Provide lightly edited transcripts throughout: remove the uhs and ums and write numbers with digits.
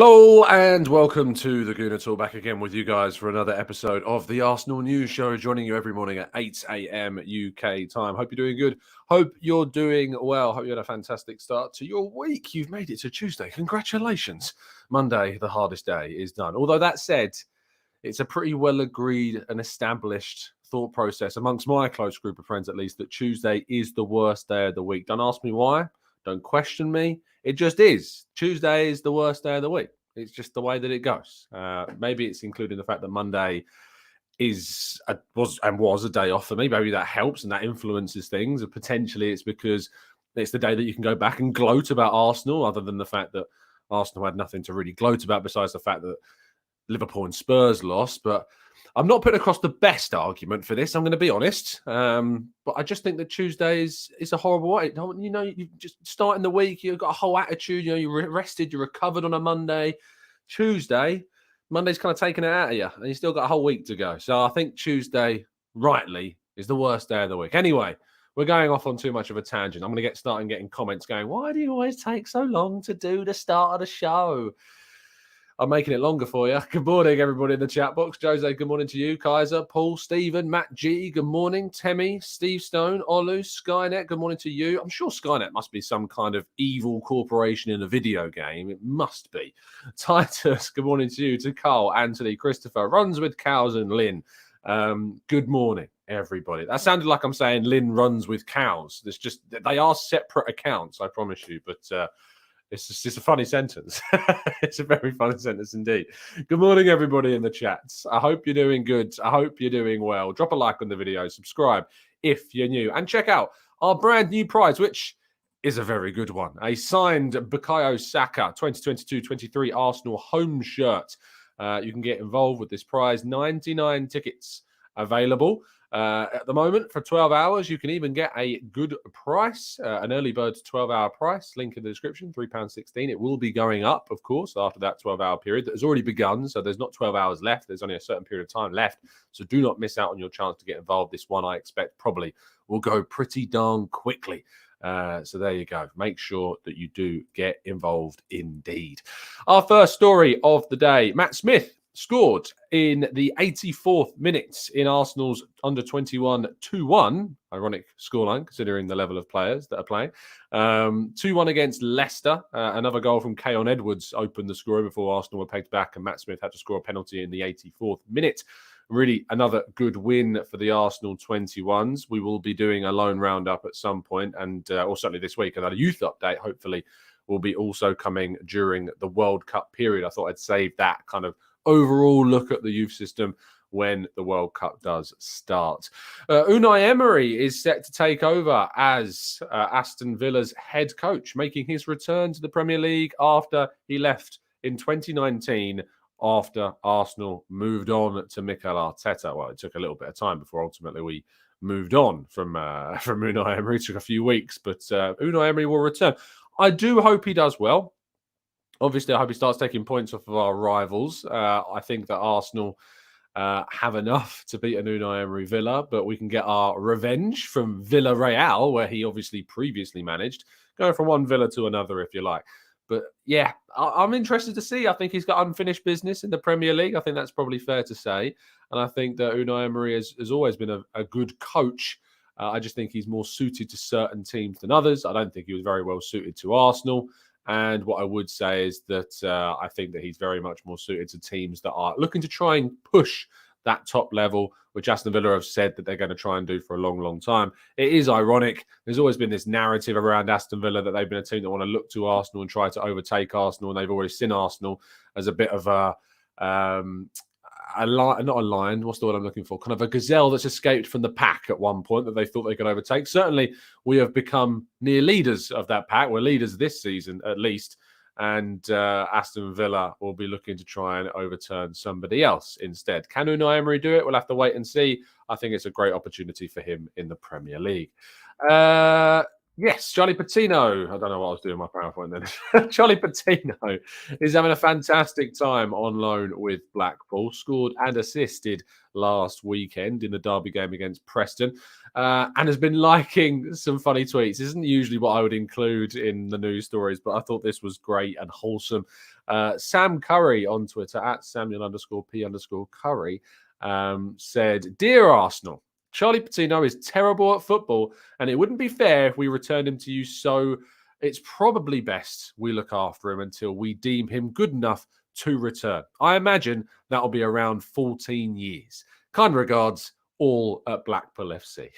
Hello and welcome to the Gooner Talk, back again with you guys for another episode of the Arsenal News Show, joining you every morning at 8 a.m. UK time. Hope you're doing good. Hope you're doing well. Hope you had a fantastic start to your week. You've made it to Tuesday. Congratulations. Monday, the hardest day, is done. Although that said, it's a pretty well agreed and established thought process amongst my close group of friends, at least, that Tuesday is the worst day of the week. Don't ask me why. Don't question me. It just is. Tuesday is the worst day of the week. It's just the way that it goes. Maybe it's including the fact that Monday was a day off for me. Maybe that helps and that influences things. And potentially it's because it's the day that you can go back and gloat about Arsenal, other than the fact that Arsenal had nothing to really gloat about besides the fact that Liverpool and Spurs lost. But I'm not putting across the best argument for this, I'm going to be honest. But I just think that Tuesday is a horrible way. You just starting the week, you've got a whole attitude, you're rested, you're recovered on a Monday. Monday's kind of taking it out of you, and you still got a whole week to go. So I think Tuesday, rightly, is the worst day of the week. Anyway, we're going off on too much of a tangent. I'm going to get started getting comments going, why do you always take so long to do the start of the show? I'm making it longer for you. Good morning, everybody in the chat box. Jose, good morning to you. Kaiser, Paul, Stephen, Matt G, good morning. Temmie, Steve Stone, Olu, Skynet, good morning to you. I'm sure Skynet must be some kind of evil corporation in a video game. It must be. Titus, good morning to you. To Carl, Anthony, Christopher, runs with cows and Lynn. Good morning, everybody. That sounded like I'm saying Lynn runs with cows. They are separate accounts, I promise you, but it's a funny sentence. It's a very funny sentence indeed. Good morning, everybody in the chats. I hope you're doing good. I hope you're doing well. Drop a like on the video. Subscribe if you're new. And check out our brand new prize, which is a very good one. A signed Bukayo Saka 2022-23 Arsenal home shirt. You can get involved with this prize. 99 tickets available. At the moment, for 12 hours, you can even get a good price, an early bird 12-hour price. Link in the description, £3.16. It will be going up, of course, after that 12-hour period that has already begun. So there's not 12 hours left. There's only a certain period of time left. So do not miss out on your chance to get involved. This one, I expect, probably will go pretty darn quickly. So there you go. Make sure that you do get involved indeed. Our first story of the day, Matt Smith scored in the 84th minute in Arsenal's under-21 2-1. Ironic scoreline, considering the level of players that are playing. 2-1 against Leicester. Another goal from Keon Edwards opened the scoring before Arsenal were pegged back, and Matt Smith had to score a penalty in the 84th minute. Really another good win for the Arsenal 21s. We will be doing a loan roundup at some point, and or certainly this week, another youth update, hopefully, will be also coming during the World Cup period. I thought I'd save that kind of overall look at the youth system when the World Cup does start. Unai Emery is set to take over as Aston Villa's head coach, making his return to the Premier League after he left in 2019 after Arsenal moved on to Mikel Arteta. Well, it took a little bit of time before ultimately we moved on from Unai Emery. It took a few weeks, but Unai Emery will return. I do hope he does well. Obviously, I hope he starts taking points off of our rivals. I think that Arsenal have enough to beat an Unai Emery Villa, but we can get our revenge from Villarreal, where he obviously previously managed, going from one Villa to another, if you like. But yeah, I'm interested to see. I think he's got unfinished business in the Premier League. I think that's probably fair to say. And I think that Unai Emery has always been a good coach. I just think he's more suited to certain teams than others. I don't think he was very well suited to Arsenal. And what I would say is that I think that he's very much more suited to teams that are looking to try and push that top level, which Aston Villa have said that they're going to try and do for a long, long time. It is ironic. There's always been this narrative around Aston Villa that they've been a team that want to look to Arsenal and try to overtake Arsenal. And they've always seen Arsenal as a bit of not a lion, what's the word I'm looking for? Kind of a gazelle that's escaped from the pack at one point that they thought they could overtake. Certainly, we have become near leaders of that pack. We're leaders this season, at least. And Aston Villa will be looking to try and overturn somebody else instead. Can Unai Emery do it? We'll have to wait and see. I think it's a great opportunity for him in the Premier League. Yes, Charlie Patino. I don't know what I was doing with my PowerPoint then. Charlie Patino is having a fantastic time on loan with Blackpool. Scored and assisted last weekend in the derby game against Preston, and has been liking some funny tweets. Isn't usually what I would include in the news stories, but I thought this was great and wholesome. Sam Curry on Twitter at Samuel_P_Curry said, "Dear Arsenal, Charlie Patino is terrible at football, and it wouldn't be fair if we returned him to you, so it's probably best we look after him until we deem him good enough to return. I imagine that'll be around 14 years. Kind regards, all at Blackpool FC."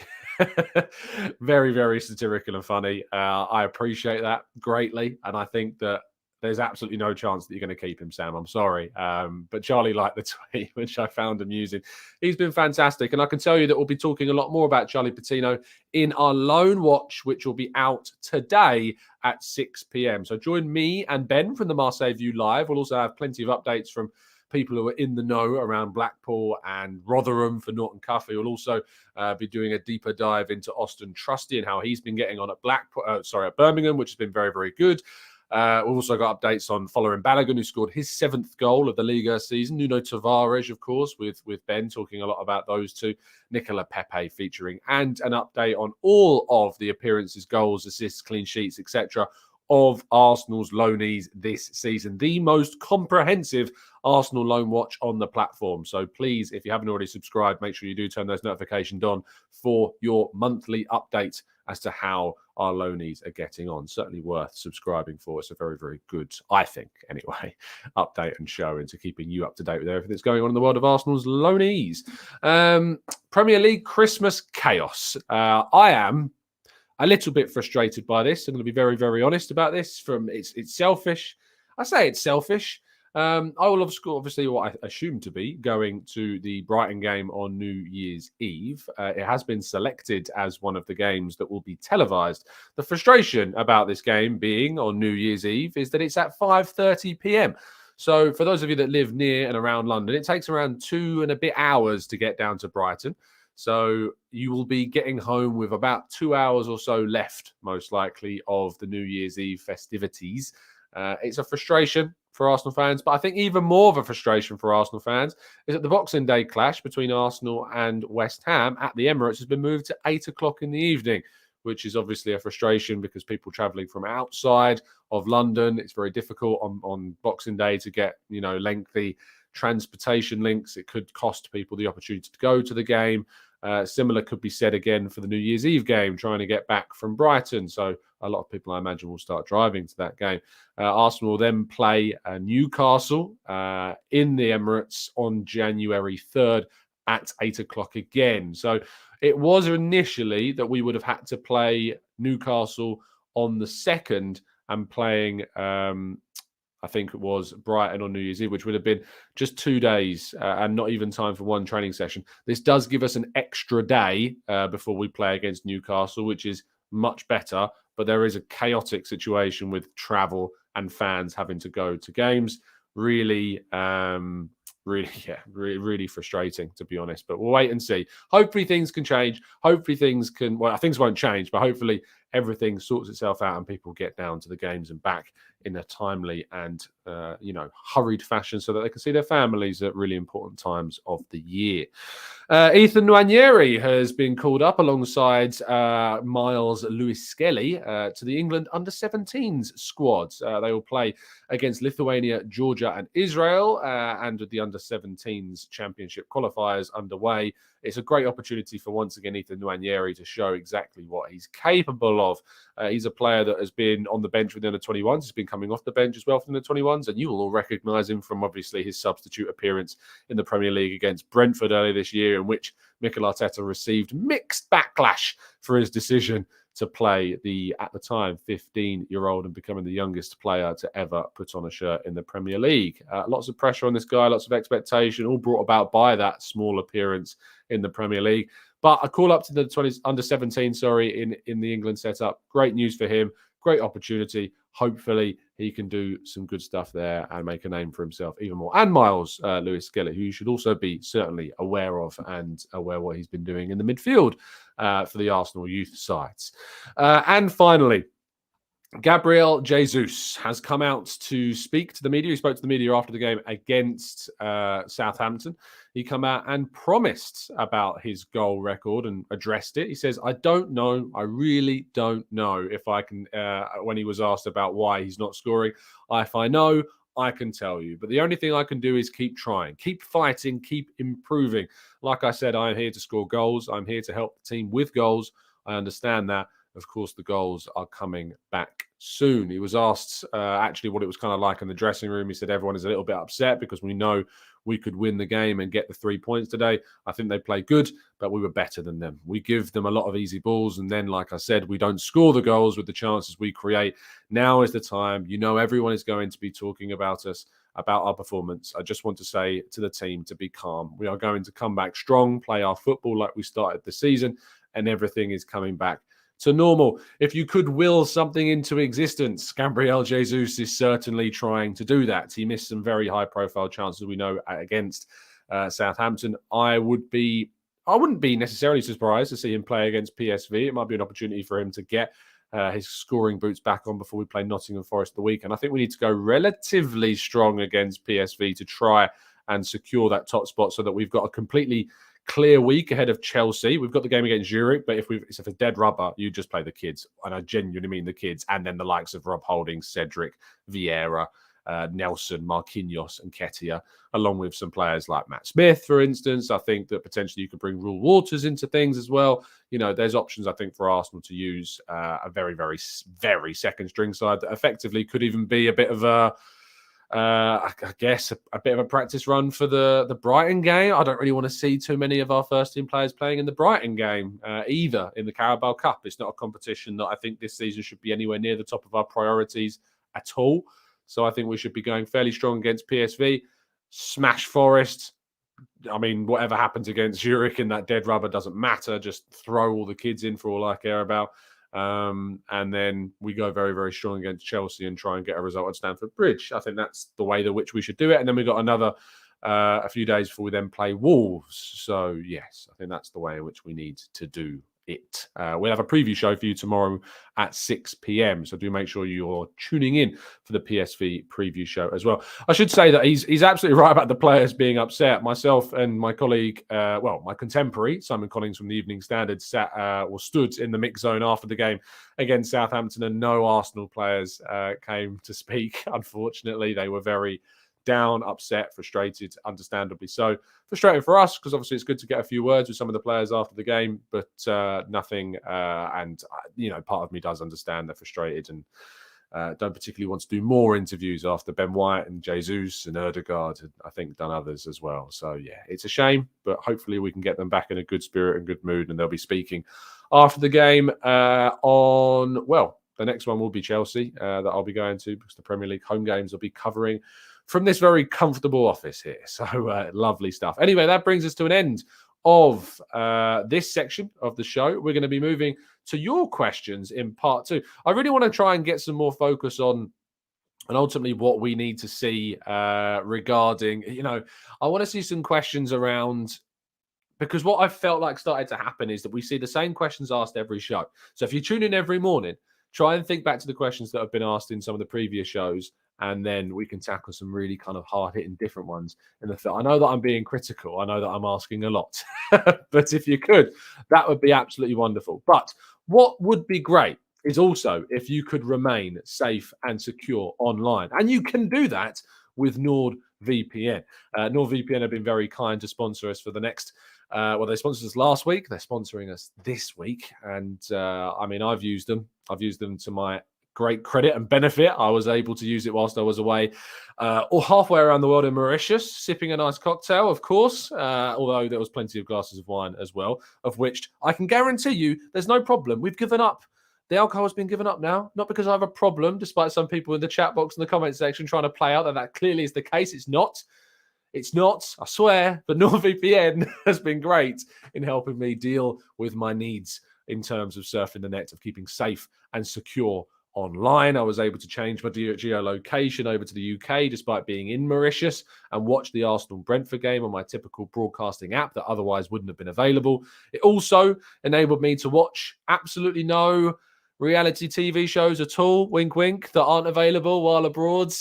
Very, very satirical and funny. I appreciate that greatly, and I think that there's absolutely no chance that you're going to keep him, Sam. I'm sorry. But Charlie liked the tweet, which I found amusing. He's been fantastic. And I can tell you that we'll be talking a lot more about Charlie Patino in our Loan Watch, which will be out today at 6 p.m. So join me and Ben from the Marseille View Live. We'll also have plenty of updates from people who are in the know around Blackpool and Rotherham for Norton Cuffey. We'll also be doing a deeper dive into Austin Trusty and how he's been getting on at Birmingham, which has been very, very good. We've also got updates on following Balogun, who scored his 7th goal of the Liga season. Nuno Tavares, of course, with Ben, talking a lot about those two. Nicola Pepe featuring, and an update on all of the appearances, goals, assists, clean sheets, etc. of Arsenal's loanees this season. The most comprehensive Arsenal Loan Watch on the platform. So please, if you haven't already subscribed, make sure you do turn those notifications on for your monthly updates as to how our loanees are getting on. Certainly worth subscribing for. It's a very, very good, I think, anyway, update and show into keeping you up to date with everything that's going on in the world of Arsenal's loanees. Premier League Christmas chaos. I am a little bit frustrated by this. I'm going to be very, very honest about this. It's selfish. I say it's selfish. I will obviously what I assume to be going to the Brighton game on New Year's Eve. It has been selected as one of the games that will be televised. The frustration about this game being on New Year's Eve is that it's at 5:30 p.m. So for those of you that live near and around London, it takes around 2 and a bit hours to get down to Brighton. So you will be getting home with about 2 hours or so left, most likely, of the New Year's Eve festivities. It's a frustration for Arsenal fans, but I think even more of a frustration for Arsenal fans is that the Boxing Day clash between Arsenal and West Ham at the Emirates has been moved to 8 o'clock in the evening, which is obviously a frustration because people travelling from outside of London, it's very difficult on Boxing Day to get, lengthy transportation links. It could cost people the opportunity to go to the game. Similar could be said again for the New Year's Eve game, trying to get back from Brighton. So a lot of people, I imagine, will start driving to that game. Arsenal will then play Newcastle in the Emirates on January 3rd at 8 o'clock again. So it was initially that we would have had to play Newcastle on the 2nd and playing I think it was Brighton on New Year's Eve, which would have been just 2 days and not even time for one training session. This does give us an extra day before we play against Newcastle, which is much better. But there is a chaotic situation with travel and fans having to go to games. Really frustrating, to be honest. But we'll wait and see. Hopefully things can change. Hopefully things won't change, but hopefully everything sorts itself out and people get down to the games and back in a timely and hurried fashion so that they can see their families at really important times of the year. Ethan Nwaneri has been called up alongside Miles Lewis-Skelly to the England under-17s squad. They will play against Lithuania, Georgia and Israel, and with the under-17s championship qualifiers underway. It's a great opportunity for, once again, Ethan Nwaneri to show exactly what he's capable of. He's a player that has been on the bench with the under-21s. He's been coming off the bench as well from the 21s, and you will all recognise him from, obviously, his substitute appearance in the Premier League against Brentford earlier this year, in which Mikel Arteta received mixed backlash for his decision to play the, at the time, 15-year-old and becoming the youngest player to ever put on a shirt in the Premier League. Lots of pressure on this guy, lots of expectation, all brought about by that small appearance in the Premier League. But a call up to the under-17, in the England setup. Great news for him. Great opportunity. Hopefully, he can do some good stuff there and make a name for himself even more. And Miles Lewis-Skelly, who you should also be certainly aware of and aware what he's been doing in the midfield for the Arsenal youth sides. And finally, Gabriel Jesus has come out to speak to the media. He spoke to the media after the game against Southampton. He come out and promised about his goal record and addressed it. He says, I don't know. I really don't know if I can, when he was asked about why he's not scoring. If I know, I can tell you. But the only thing I can do is keep trying, keep fighting, keep improving. Like I said, I'm here to score goals. I'm here to help the team with goals. I understand that. Of course, the goals are coming back soon. He was asked actually what it was kind of like in the dressing room. He said everyone is a little bit upset because we know we could win the game and get the 3 points today. I think they played good, but we were better than them. We give them a lot of easy balls. And then, like I said, we don't score the goals with the chances we create. Now is the time. You know, everyone is going to be talking about us, about our performance. I just want to say to the team to be calm. We are going to come back strong, play our football like we started the season, and everything is coming back to normal. If you could will something into existence, Gabriel Jesus is certainly trying to do that. He missed some very high-profile chances, we know, against Southampton. I wouldn't be necessarily surprised to see him play against PSV. It might be an opportunity for him to get his scoring boots back on before we play Nottingham Forest the weekend. I think we need to go relatively strong against PSV to try and secure that top spot so that we've got a completely clear week ahead of Chelsea. We've got the game against Zurich, but if it's a dead rubber, you just play the kids. And I genuinely mean the kids. And then the likes of Rob Holding, Cedric, Vieira, Nelson, Marquinhos, and Ketia, along with some players like Matt Smith, for instance. I think that potentially you could bring Rule Waters into things as well. You know, there's options, I think, for Arsenal to use a very, very, very second string side that effectively could even be a bit of I guess a bit of a practice run for the Brighton game. I don't really want to see too many of our first team players playing in the Brighton game either in the Carabao Cup. It's not a competition that I think this season should be anywhere near the top of our priorities at all. So I think we should be going fairly strong against PSV. Smash Forest. I mean, whatever happens against Zurich in that dead rubber doesn't matter. Just throw all the kids in for all I care about. And then we go very, very strong against Chelsea and try and get a result at Stamford Bridge. I think that's the way in which we should do it. And then we've got another a few days before we then play Wolves. So, yes, I think that's the way in which we need to do it. We'll have a preview show for you tomorrow at 6 p.m. So do make sure you're tuning in for the PSV preview show as well. I should say that he's absolutely right about the players being upset. Myself and my colleague, my contemporary, Simon Collins from the Evening Standard, stood in the mix zone after the game against Southampton, and no Arsenal players came to speak. Unfortunately, they were very down, upset, frustrated, understandably so. Frustrating for us because obviously it's good to get a few words with some of the players after the game, but nothing. And part of me does understand they're frustrated and don't particularly want to do more interviews after Ben White and Jesus and Erdegaard had, I think, done others as well. So yeah, it's a shame, but hopefully we can get them back in a good spirit and good mood, and they'll be speaking after the game the next one will be Chelsea that I'll be going to because the Premier League home games I'll be covering from this very comfortable office here. So lovely stuff. Anyway, that brings us to an end of this section of the show. We're going to be moving to your questions in part 2. I really want to try and get some more focus on and ultimately what we need to see regarding, I want to see some questions around, because what I've felt like started to happen is that we see the same questions asked every show. So if you tune in every morning, try and think back to the questions that have been asked in some of the previous shows, and then we can tackle some really kind of hard-hitting different ones in the film. I know that I'm being critical. I know that I'm asking a lot. But if you could, that would be absolutely wonderful. But what would be great is also if you could remain safe and secure online. And you can do that with NordVPN. NordVPN have been very kind to sponsor us for the next... they sponsored us last week. They're sponsoring us this week. And I've used them. I've used them to my great credit and benefit. I was able to use it whilst I was away or halfway around the world in Mauritius, sipping a nice cocktail, of course, although there was plenty of glasses of wine as well, of which I can guarantee you there's no problem. We've given up. The alcohol has been given up now, not because I have a problem, despite some people in the chat box and the comment section trying to play out that clearly is the case. It's not. It's not, I swear, but NordVPN has been great in helping me deal with my needs in terms of surfing the net, of keeping safe and secure online. I was able to change my geolocation over to the UK despite being in Mauritius and watch the Arsenal-Brentford game on my typical broadcasting app that otherwise wouldn't have been available. It also enabled me to watch absolutely no reality TV shows at all, wink, wink, that aren't available while abroad.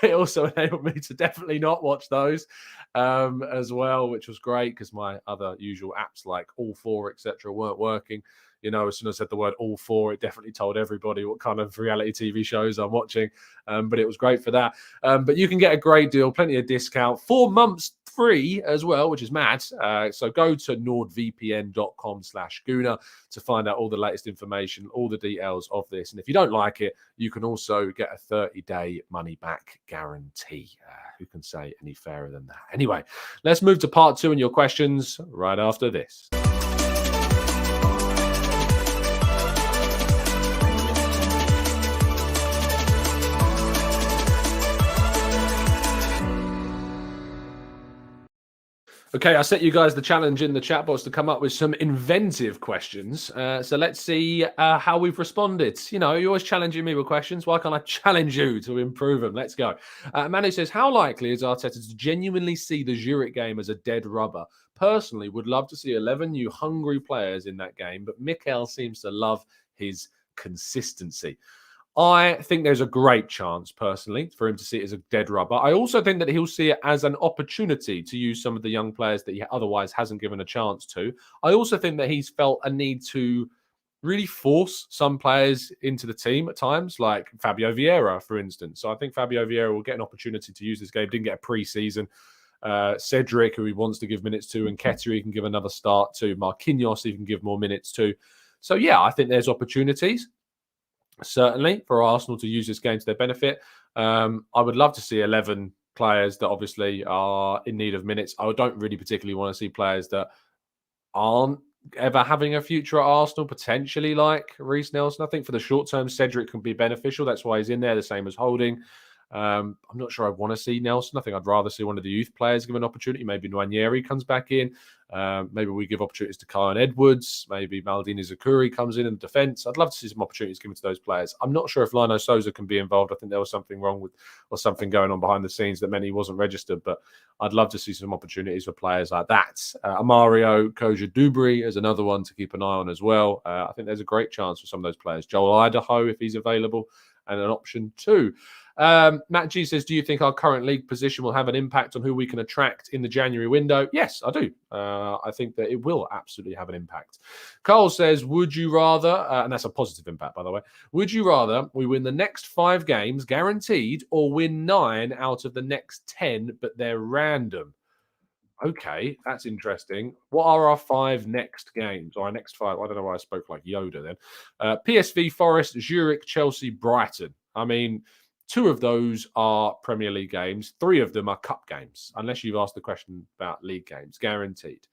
It also enabled me to definitely not watch those as well, which was great because my other usual apps like All 4, etc. weren't working. You know, as soon as I said the word All 4, it definitely told everybody what kind of reality TV shows I'm watching. But it was great for that. But you can get a great deal, plenty of discount, 4 months free as well, which is mad. So go to nordvpn.com/Gooner to find out all the latest information, all the details of this. And if you don't like it, you can also get a 30-day money-back guarantee. Who can say any fairer than that? Anyway, let's move to part 2 and your questions right after this. Okay, I set you guys the challenge in the chat box to come up with some inventive questions. So let's see how we've responded. You know, you're always challenging me with questions. Why can't I challenge you to improve them? Let's go. Manu says, how likely is Arteta to genuinely see the Zurich game as a dead rubber? Personally, would love to see 11 new hungry players in that game, but Mikel seems to love his consistency. I think there's a great chance, personally, for him to see it as a dead rubber. I also think that he'll see it as an opportunity to use some of the young players that he otherwise hasn't given a chance to. I also think that he's felt a need to really force some players into the team at times, like Fabio Vieira, for instance. So I think Fabio Vieira will get an opportunity to use this game. Didn't get a pre-season. Cedric, who he wants to give minutes to, and Ketia, he can give another start to. Marquinhos, he can give more minutes to. So, yeah, I think there's opportunities, certainly, for Arsenal to use this game to their benefit. I would love to see 11 players that obviously are in need of minutes. I don't really particularly want to see players that aren't ever having a future at Arsenal, potentially like Reiss Nelson. I think for the short term, Cedric can be beneficial. That's why he's in there, the same as Holding. I'm not sure I want to see Nelson. I think I'd rather see one of the youth players give an opportunity. Maybe Nwaneri comes back in. Maybe we give opportunities to Kyle Edwards. Maybe Maldini Zakuri comes in defence. I'd love to see some opportunities given to those players. I'm not sure if Lino Souza can be involved. I think there was something wrong with, or something going on behind the scenes that meant he wasn't registered. But I'd love to see some opportunities for players like that. Amario Koja-Dubry is another one to keep an eye on as well. I think there's a great chance for some of those players. Joel Idaho, if he's available, and an option too. Matt G says, do you think our current league position will have an impact on who we can attract in the January window? Yes, I do. I think that it will absolutely have an impact. Carl says, would you rather, and that's a positive impact, by the way, would you rather we win the next 5 games guaranteed or win 9 out of the next 10, but they're random? Okay, that's interesting. What are our 5 next games? Or our next 5? I don't know why I spoke like Yoda then. PSV, Forest, Zurich, Chelsea, Brighton. I mean, 2 of those are Premier League games. 3 of them are cup games, unless you've asked the question about league games, guaranteed.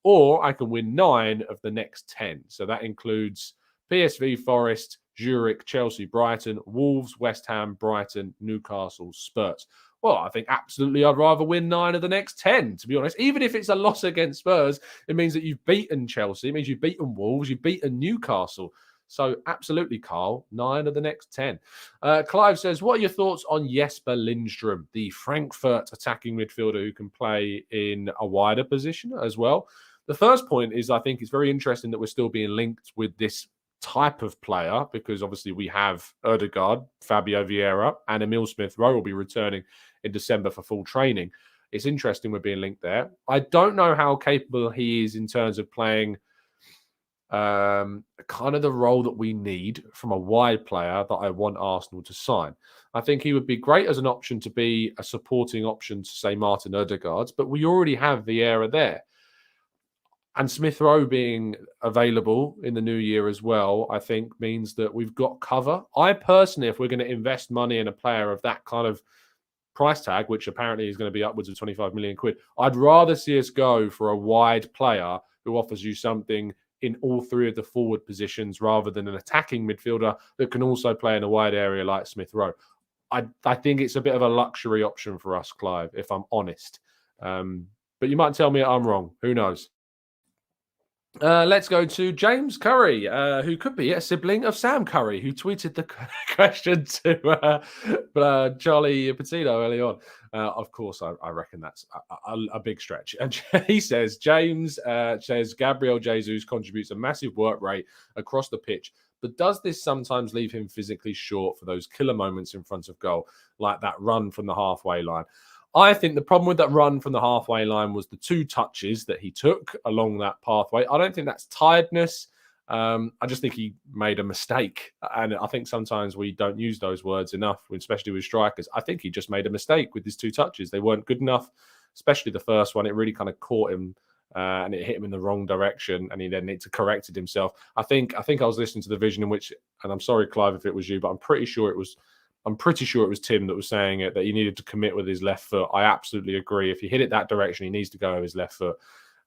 Or I can win 9 of the next 10. So that includes PSV, Forest, Zurich, Chelsea, Brighton, Wolves, West Ham, Brighton, Newcastle, Spurs. Well, I think absolutely I'd rather win 9 of the next 10, to be honest. Even if it's a loss against Spurs, it means that you've beaten Chelsea. It means you've beaten Wolves. You've beaten Newcastle. So absolutely, Carl, 9 of the next 10. Clive says, what are your thoughts on Jesper Lindstrom, the Frankfurt attacking midfielder who can play in a wider position as well? The first point is I think it's very interesting that we're still being linked with this type of player because obviously we have Ødegaard, Fabio Vieira, and Emil Smith-Rowe will be returning in December for full training. It's interesting we're being linked there. I don't know how capable he is in terms of playing kind of the role that we need from a wide player that I want Arsenal to sign. I think he would be great as an option to be a supporting option to, say, Martin Ødegaard, but we already have Vieira there. And Smith-Rowe being available in the new year as well, I think means that we've got cover. I personally, if we're going to invest money in a player of that kind of price tag, which apparently is going to be upwards of 25 million quid, I'd rather see us go for a wide player who offers you something in all 3 of the forward positions rather than an attacking midfielder that can also play in a wide area like Smith-Rowe. I think it's a bit of a luxury option for us, Clive, if I'm honest. But you might tell me I'm wrong. Who knows? Let's go to James Curry, who could be a sibling of Sam Curry, who tweeted the question to Charlie Patino early on. Of course, I reckon that's a big stretch. And he says, James says, Gabriel Jesus contributes a massive work rate across the pitch, but does this sometimes leave him physically short for those killer moments in front of goal, like that run from the halfway line? I think the problem with that run from the halfway line was the 2 touches that he took along that pathway. I don't think that's tiredness. I just think he made a mistake. And I think sometimes we don't use those words enough, especially with strikers. I think he just made a mistake with his 2 touches. They weren't good enough, especially the first one. It really kind of caught him and it hit him in the wrong direction. And he then needed to correct it himself. I think I was listening to the vision in which, and I'm sorry, Clive, if it was you, but I'm pretty sure it was Tim that was saying it, that he needed to commit with his left foot. I absolutely agree. If he hit it that direction, he needs to go with his left foot.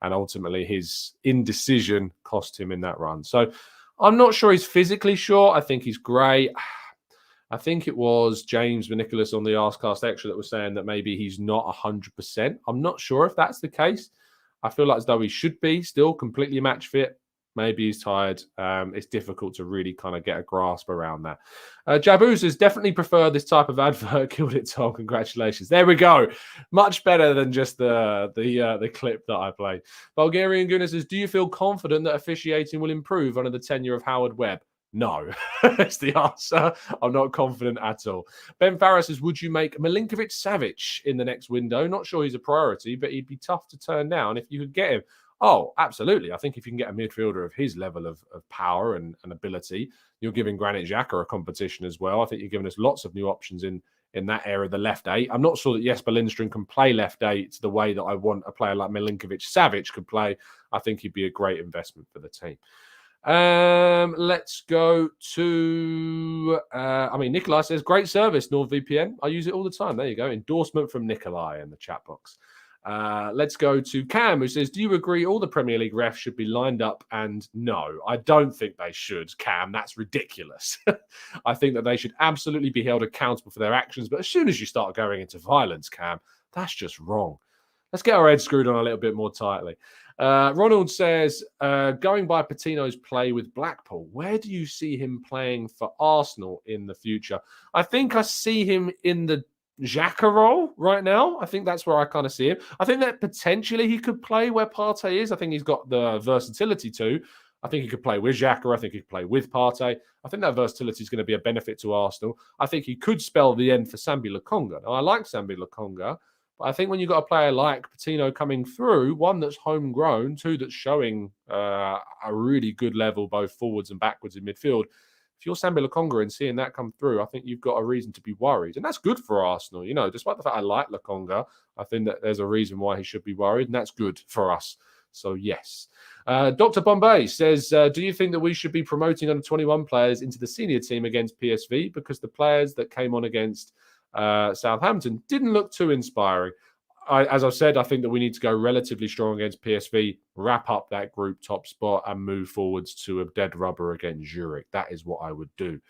And ultimately, his indecision cost him in that run. So I'm not sure he's physically short. I think he's great. I think it was James Nicholas on the Arscast Extra that was saying that maybe he's not 100%. I'm not sure if that's the case. I feel like as though he should be still completely match fit. Maybe he's tired. It's difficult to really kind of get a grasp around that. Jabu says, definitely prefer this type of advert. Killed it, Tom. Congratulations. There we go. Much better than just the clip that I played. Bulgarian Gooner says, do you feel confident that officiating will improve under the tenure of Howard Webb? No, that's the answer. I'm not confident at all. Ben Farrar says, would you make Milinkovic-Savic in the next window? Not sure he's a priority, but he'd be tough to turn down if you could get him. Oh, absolutely. I think if you can get a midfielder of his level of power and ability, you're giving Granit Xhaka a competition as well. I think you're giving us lots of new options in that area, the left 8. I'm not sure that Jesper Lindstrom can play left 8 the way that I want a player like Milinkovic-Savic could play. I think he'd be a great investment for the team. Let's go to Nikolai says, great service, NordVPN. I use it all the time. There you go. Endorsement from Nikolai in the chat box. Let's go to Cam, who says, do you agree all the Premier League refs should be lined up? And no, I don't think they should, Cam. That's ridiculous. I think that they should absolutely be held accountable for their actions. But as soon as you start going into violence, Cam, that's just wrong. Let's get our heads screwed on a little bit more tightly. Ronald says, going by Patino's play with Blackpool, where do you see him playing for Arsenal in the future? I think I see him in the Xhaka role right now. I think that's where I kind of see him. I think that potentially he could play where Partey is. I think he's got the versatility to. I think he could play with Xhaka. I think he could play with Partey. I think that versatility is going to be a benefit to Arsenal. I think he could spell the end for Sambi Lokonga. Now, I like Sambi Lokonga, but I think when you've got a player like Patino coming through, one that's homegrown, two that's showing a really good level, both forwards and backwards in midfield, if you're Sambi Lokonga and seeing that come through, I think you've got a reason to be worried. And that's good for Arsenal. You know, despite the fact I like Lokonga, I think that there's a reason why he should be worried, and that's good for us. So, yes. Dr. Bombay says, do you think that we should be promoting under 21 players into the senior team against PSV? Because the players that came on against Southampton didn't look too inspiring. As I've said, I think that we need to go relatively strong against PSV, wrap up that group top spot and move forwards to a dead rubber against Zurich. That is what I would do.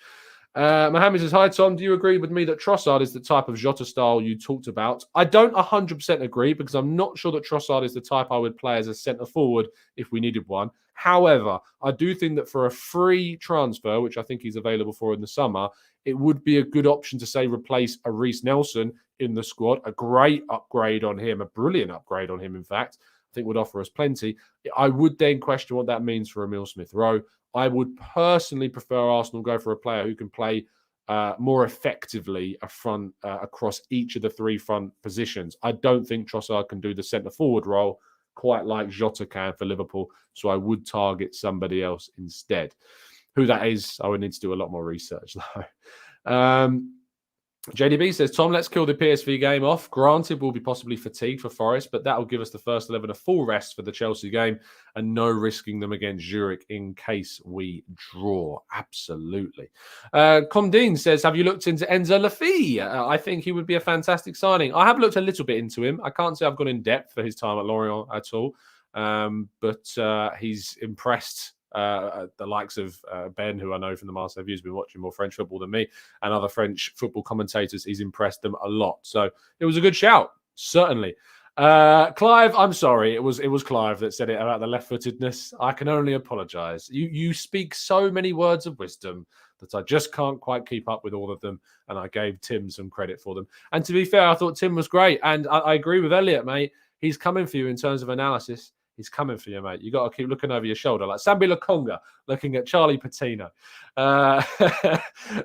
Mohammed says, hi, Tom. Do you agree with me that Trossard is the type of Jota style you talked about? I don't 100% agree because I'm not sure that Trossard is the type I would play as a centre forward if we needed one. However, I do think that for a free transfer, which I think he's available for in the summer, it would be a good option to, say, replace a Reece Nelson in the squad. A great upgrade on him, a brilliant upgrade on him, in fact. I think would offer us plenty. I would then question what that means for Emile Smith-Rowe. I would personally prefer Arsenal go for a player who can play more effectively across each of the three front positions. I don't think Trossard can do the centre-forward role quite like Jota can for Liverpool, so I would target somebody else instead. Who that is, I would need to do a lot more research, though. JDB says, Tom, let's kill the PSV game off. Granted, we'll be possibly fatigued for Forest, but that will give us the first 11 a full rest for the Chelsea game and no risking them against Zurich in case we draw. Absolutely. Condine says, have you looked into Enzo Lafay? I think he would be a fantastic signing. I have looked a little bit into him. I can't say I've gone in depth for his time at Lorient at all, but he's impressed. The likes of Ben, who I know from the Marseille View has been watching more French football than me, and other French football commentators, he's impressed them a lot. So it was a good shout, certainly. Clive, I'm sorry. It was Clive that said it about the left-footedness. I can only apologise. You speak so many words of wisdom that I just can't quite keep up with all of them, and I gave Tim some credit for them. And to be fair, I thought Tim was great, and I agree with Elliot, mate. He's coming for you in terms of analysis. He's coming for you, mate. You got to keep looking over your shoulder, like Sambi Lakonga looking at Charlie Patino.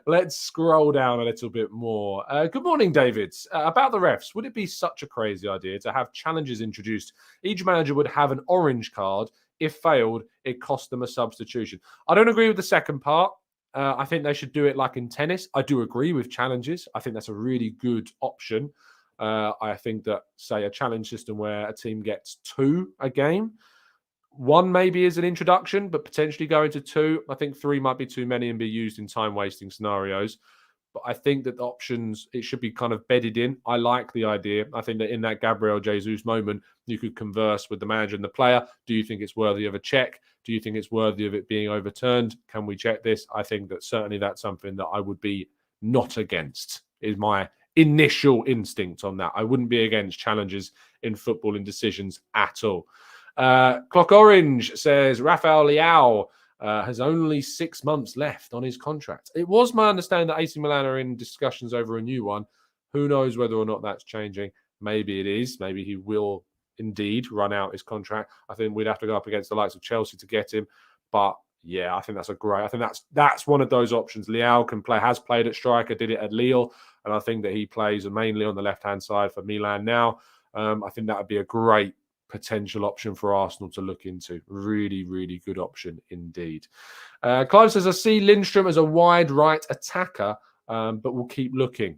Let's scroll down a little bit more. Good morning, David. About the refs, would it be such a crazy idea to have challenges introduced? Each manager would have an orange card. If failed, it cost them a substitution. I don't agree with the second part. I think they should do it like in tennis. I do agree with challenges. I think that's a really good option. I think that, say, a challenge system where a team gets 2 a game, 1 maybe is an introduction, but potentially going to 2. I think 3 might be too many and be used in time-wasting scenarios. But I think that the options, it should be kind of bedded in. I like the idea. I think that in that Gabriel Jesus moment, you could converse with the manager and the player. Do you think it's worthy of a check? Do you think it's worthy of it being overturned? Can we check this? I think that certainly that's something that I would be not against, is my initial instinct on that. I wouldn't be against challenges in footballing decisions at all. Clock Orange says Rafael Leao has only 6 months left on his contract. It was my understanding that AC Milan are in discussions over a new one. Who knows whether or not that's changing? Maybe it is. Maybe he will indeed run out his contract. I think we'd have to go up against the likes of Chelsea to get him. But yeah, I think that's I think that's one of those options. Leao can play, has played at striker, did it at Lille, and I think that he plays mainly on the left-hand side for Milan now. I think that would be a great potential option for Arsenal to look into. Really, really good option indeed. Clive says, I see Lindstrom as a wide right attacker, but we'll keep looking.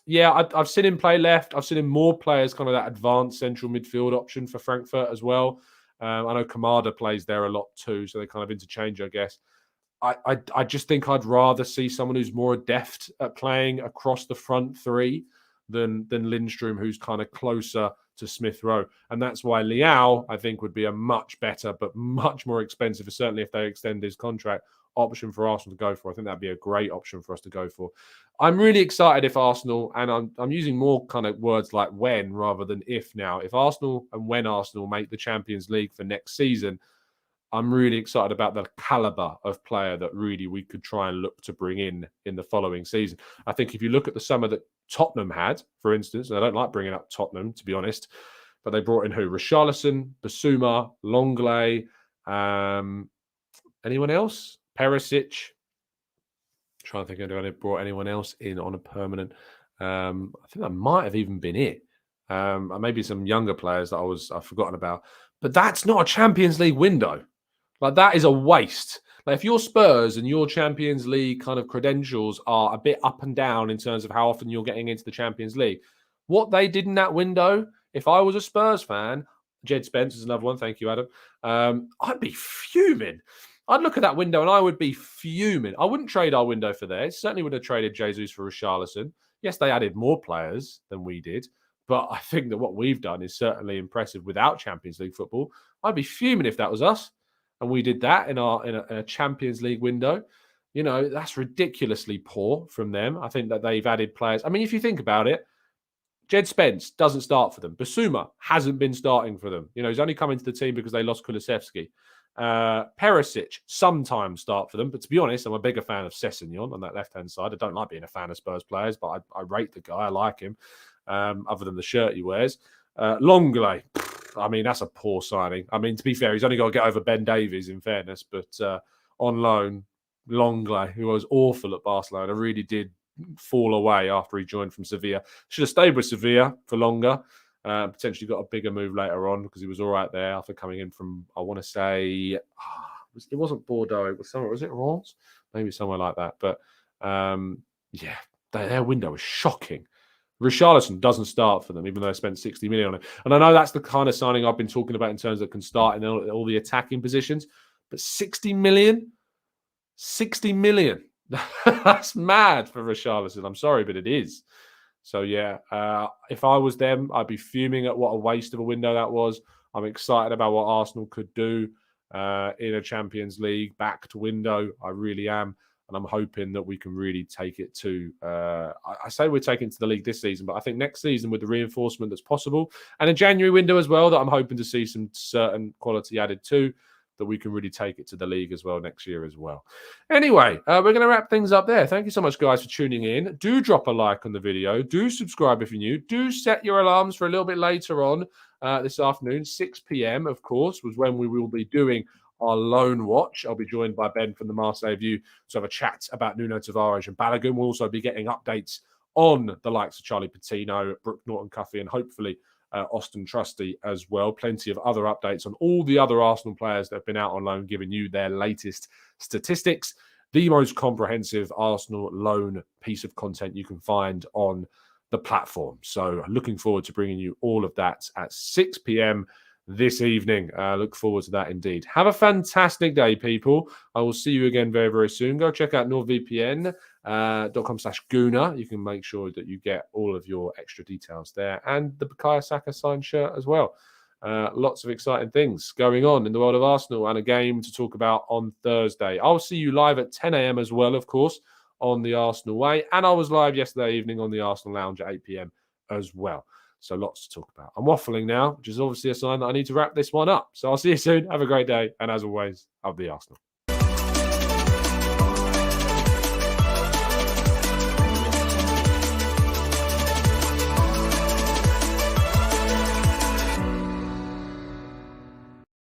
Yeah, I've seen him play left. I've seen him more play as kind of that advanced central midfield option for Frankfurt as well. I know Kamada plays there a lot too, so they kind of interchange, I guess. I just think I'd rather see someone who's more adept at playing across the front 3 than Lindstrom, who's kind of closer to Smith Rowe. And that's why Leao, I think, would be a much better, but much more expensive, certainly if they extend his contract, option for Arsenal to go for. I think that'd be a great option for us to go for. I'm really excited if Arsenal, and I'm using more kind of words like when rather than if now, if Arsenal and when Arsenal make the Champions League for next season, I'm really excited about the caliber of player that really we could try and look to bring in the following season. I think if you look at the summer that Tottenham had, for instance, and I don't like bringing up Tottenham, to be honest, but they brought in who? Richarlison, Basuma, Longley, anyone else? Perisic. I'm trying to think if anyone brought anyone else in on a permanent. I think that might have even been it. Maybe some younger players that I've forgotten about. But that's not a Champions League window. Like, that is a waste. Like, if your Spurs and your Champions League kind of credentials are a bit up and down in terms of how often you're getting into the Champions League, what they did in that window, if I was a Spurs fan, Jed Spence is another one, thank you, Adam, I'd be fuming. I'd look at that window and I would be fuming. I wouldn't trade our window for theirs. Certainly would have traded Jesus for Richarlison. Yes, they added more players than we did, but I think that what we've done is certainly impressive without Champions League football. I'd be fuming if that was us. And we did that in a Champions League window. You know, that's ridiculously poor from them. I think that they've added players. I mean, if you think about it, Jed Spence doesn't start for them. Basuma hasn't been starting for them. You know, he's only come into the team because they lost Kulusevski. Perisic sometimes start for them. But to be honest, I'm a bigger fan of Sessegnon on that left-hand side. I don't like being a fan of Spurs players, but I rate the guy. I like him, other than the shirt he wears. Longley. I mean, that's a poor signing. I mean, to be fair, he's only got to get over Ben Davies, in fairness. But on loan, Longley, who was awful at Barcelona, really did fall away after he joined from Sevilla. Should have stayed with Sevilla for longer. Potentially got a bigger move later on because he was all right there after coming in from, I want to say, it wasn't Bordeaux. It was somewhere. Was it Reims? Maybe somewhere like that. But yeah, their window was shocking. Richarlison doesn't start for them, even though they spent 60 million on it. And I know that's the kind of signing I've been talking about in terms of can start in all the attacking positions. But 60 million? 60 million. That's mad for Richarlison. I'm sorry, but it is. So, yeah, if I was them, I'd be fuming at what a waste of a window that was. I'm excited about what Arsenal could do in a Champions League backed window. I really am. And I'm hoping that we can really take it to, I say we're taking it to the league this season, but I think next season with the reinforcement that's possible, and a January window as well, that I'm hoping to see some certain quality added to, that we can really take it to the league as well next year as well. Anyway, we're going to wrap things up there. Thank you so much, guys, for tuning in. Do drop a like on the video. Do subscribe if you're new. Do set your alarms for a little bit later on this afternoon. 6 p.m., of course, was when we will be doing our loan watch. I'll be joined by Ben from the Marseille View to have a chat about Nuno Tavares and Balogun. We'll also be getting updates on the likes of Charlie Patino, Brooke Norton-Cuffy, and hopefully Austin Trusty as well. Plenty of other updates on all the other Arsenal players that have been out on loan, giving you their latest statistics. The most comprehensive Arsenal loan piece of content you can find on the platform. So looking forward to bringing you all of that at 6 p.m. this evening. Look forward to that indeed. Have a fantastic day, people. I will see you again very, very soon. Go check out nordvpn.com/Gooner. You can make sure that you get all of your extra details there, and the Bukayo Saka signed shirt as well. Lots of exciting things going on in the world of Arsenal, and a game to talk about on Thursday. I'll see you live at 10 a.m. as well, of course, on the Arsenal Way. And I was live yesterday evening on the Arsenal Lounge at 8 p.m. as well. So lots to talk about. I'm waffling now, which is obviously a sign that I need to wrap this one up. So I'll see you soon. Have a great day. And as always, I'll be Arsenal.